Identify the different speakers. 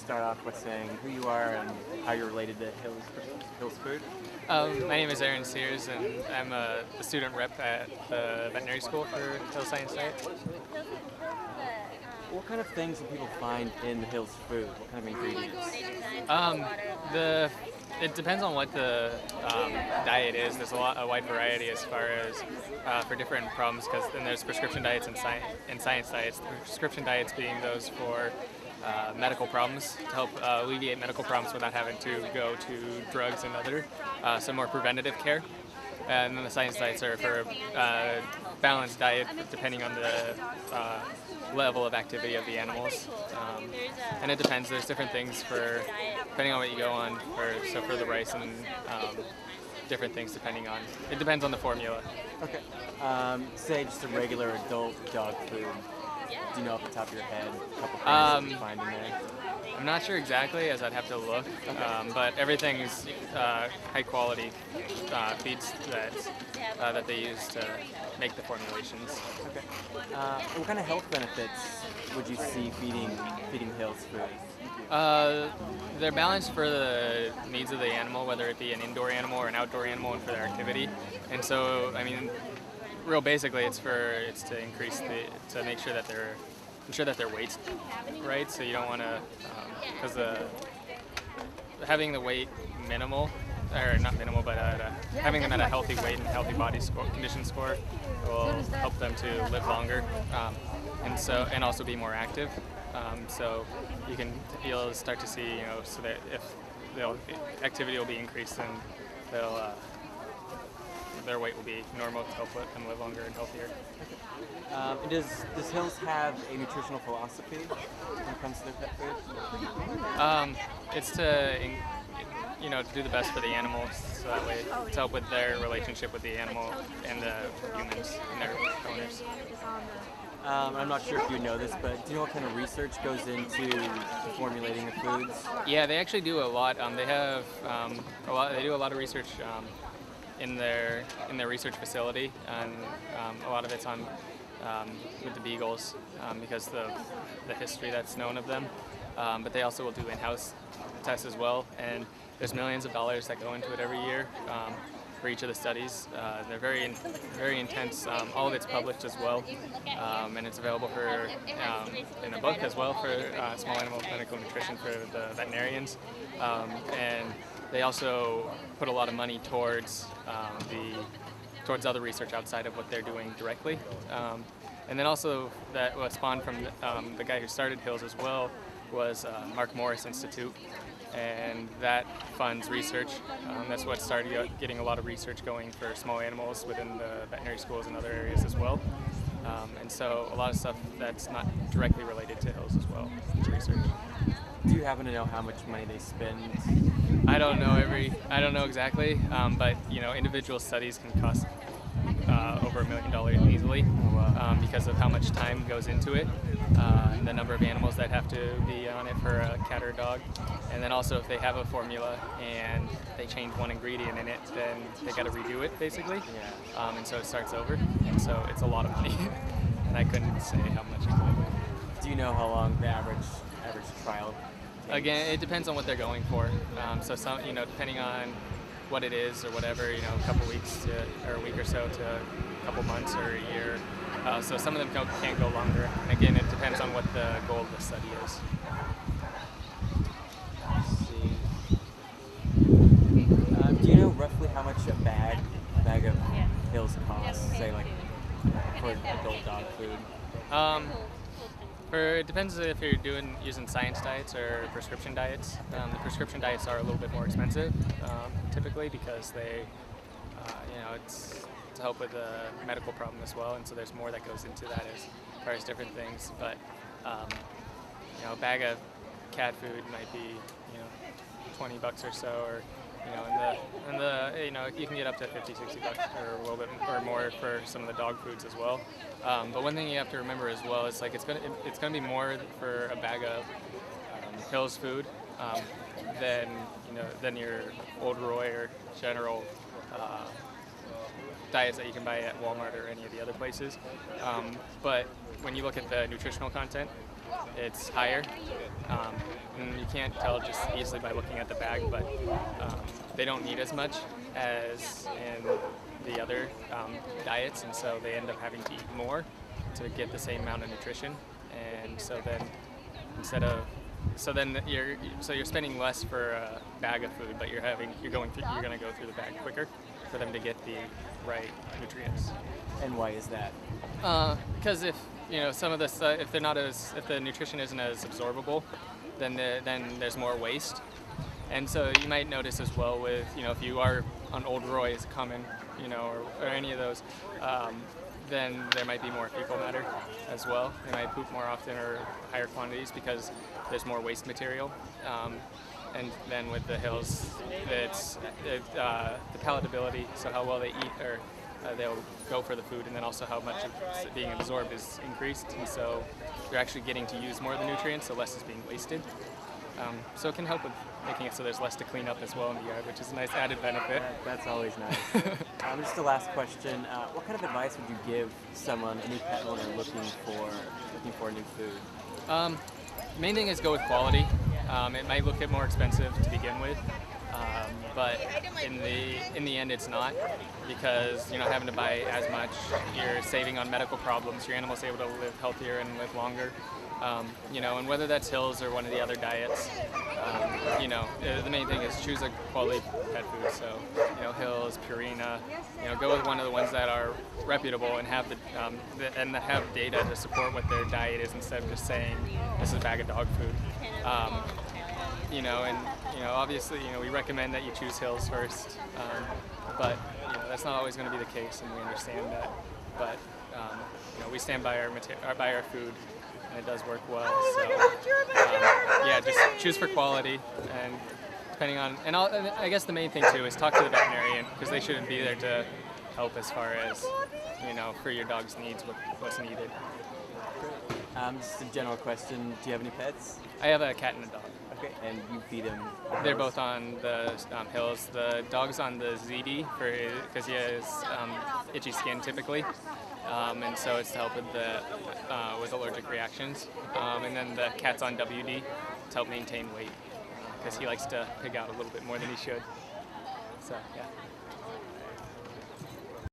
Speaker 1: start off with saying who you are and how you're related to Hills Food?
Speaker 2: My name is Aaron Sears, and I'm the student rep at the veterinary school for Hills Science Diet.
Speaker 1: What kind of things do people find in the Hills Food? What kind of ingredients?
Speaker 2: It depends on what the diet is. There's a wide variety as far as for different problems, because then there's prescription diets and science diets. The prescription diets being those for medical problems, to help alleviate medical problems without having to go to drugs and other, some more preventative care. And then the science diets are for balanced diet depending on the level of activity of the animals. And it depends, there's different things for, depending on what you go on, for the rice and different things depending on, it depends on the formula.
Speaker 1: Okay. Say just a regular adult dog food. Do you know off the top of your head a couple things that you find in there?
Speaker 2: I'm not sure exactly, as I'd have to look, but everything is high quality feeds that they use to make the formulations.
Speaker 1: Okay. What kind of health benefits would you see feeding Hills Food?
Speaker 2: They're balanced for the needs of the animal, whether it be an indoor animal or an outdoor animal, and for their activity. And so, I mean, real basically, it's to increase to make sure that their weight's right. So you don't want to, because having the weight minimal, or not minimal, but having them at a healthy weight and healthy body condition score will help them to live longer, and also be more active. So you'll start to see, so that if activity will be increased, then their weight will be normal to help them live longer and healthier.
Speaker 1: Does Hills have a nutritional philosophy when it comes to their pet food?
Speaker 2: It's to do the best for the animals, so that way to help with their relationship with the animal and the humans and their owners.
Speaker 1: I'm not sure if you know this, but do you know what kind of research goes into formulating the foods?
Speaker 2: Yeah, they actually do a lot. They have They do a lot of research in their research facility, and a lot of it's on with the beagles because the history that's known of them. But they also will do in-house tests as well, and there's millions of dollars that go into it every year for each of the studies. They're very intense. All of it's published as well, and it's available for in a book as well for small animal clinical nutrition for the veterinarians. And they also put a lot of money towards other research outside of what they're doing directly. And then also that was spawned from the guy who started Hills as well was Mark Morris Institute, and that funds research. That's what started getting a lot of research going for small animals within the veterinary schools and other areas as well. And so a lot of stuff that's not directly related to Hills as well is research.
Speaker 1: Do you happen to know how much money they spend?
Speaker 2: I don't know exactly, but individual studies can cost over $1 million easily because of how much time goes into it, and the number of animals that have to be on it for a cat or a dog. And then also if they have a formula and they change one ingredient in it, then they got to redo it basically.
Speaker 1: Yeah.
Speaker 2: And so it starts over, and so it's a lot of money. And I couldn't say how much exactly.
Speaker 1: Do you know how long the average trial takes?
Speaker 2: Again, it depends on what they're going for. So some, depending on what it is or whatever, a couple weeks or a week or so to a couple months or a year. So some of them can't go longer. And again, it depends on what the goal of the study is.
Speaker 1: Let's see. Do you know roughly how much a bag of Hills costs? Say like for adult dog food.
Speaker 2: It depends if you're using science diets or prescription diets. The prescription diets are a little bit more expensive, typically, because they, it's to help with a medical problem as well, and so there's more that goes into that as far as different things. But a bag of cat food might be $20 or so, or you can get up to $50, $60 or a little bit or more for some of the dog foods as well. But one thing you have to remember as well is it's gonna be more for a bag of Hills food than your Old Roy or general diets that you can buy at Walmart or any of the other places. But when you look at the nutritional content, it's higher. Um, and you can't tell just easily by looking at the bag, but they don't need as much as in the other diets, and so they end up having to eat more to get the same amount of nutrition. And so then instead of you're spending less for a bag of food, but you're going to go through the bag quicker for them to get the right nutrients.
Speaker 1: And why is that?
Speaker 2: Because if some of this, if the nutrition isn't as absorbable, then there's more waste. And so you might notice as well with if you are on Old Roy is common, or any of those, then there might be more fecal matter as well. They might poop more often or higher quantities because there's more waste material. And then with the hills, it's the palatability, so how well they eat, or they'll go for the food, and then also how much of it being absorbed is increased. And so you're actually getting to use more of the nutrients, so less is being wasted. So it can help with making it so there's less to clean up as well in the yard, which is a nice added benefit.
Speaker 1: That's always nice. Just the last question: what kind of advice would you give someone, a new pet owner, looking for new food?
Speaker 2: Main thing is go with quality. It might look more expensive to begin with, but in the end it's not, because you're not having to buy as much. You're saving on medical problems. Your animal's able to live healthier and live longer. And whether that's hills or one of the other diets, the main thing is choose a quality pet food. So, hills, Purina, go with one of the ones that are reputable and have and that have data to support what their diet is, instead of just saying this is a bag of dog food. Obviously, we recommend that you choose hills first, but that's not always going to be the case, and we understand that. But we stand by our food. It does work well. So, just choose for quality, and depending on, and I guess the main thing too is talk to the veterinarian, because they shouldn't be there to help as far as for your dog's needs, what's needed.
Speaker 1: Just a general question: do you have any pets?
Speaker 2: I have a cat and a dog.
Speaker 1: Okay, and you feed them?
Speaker 2: They're both on the hills. The dog's on the ZD because he has itchy skin typically. And so it's to help with allergic reactions. And then the cat's on WD to help maintain weight, because he likes to pig out a little bit more than he should. So, yeah.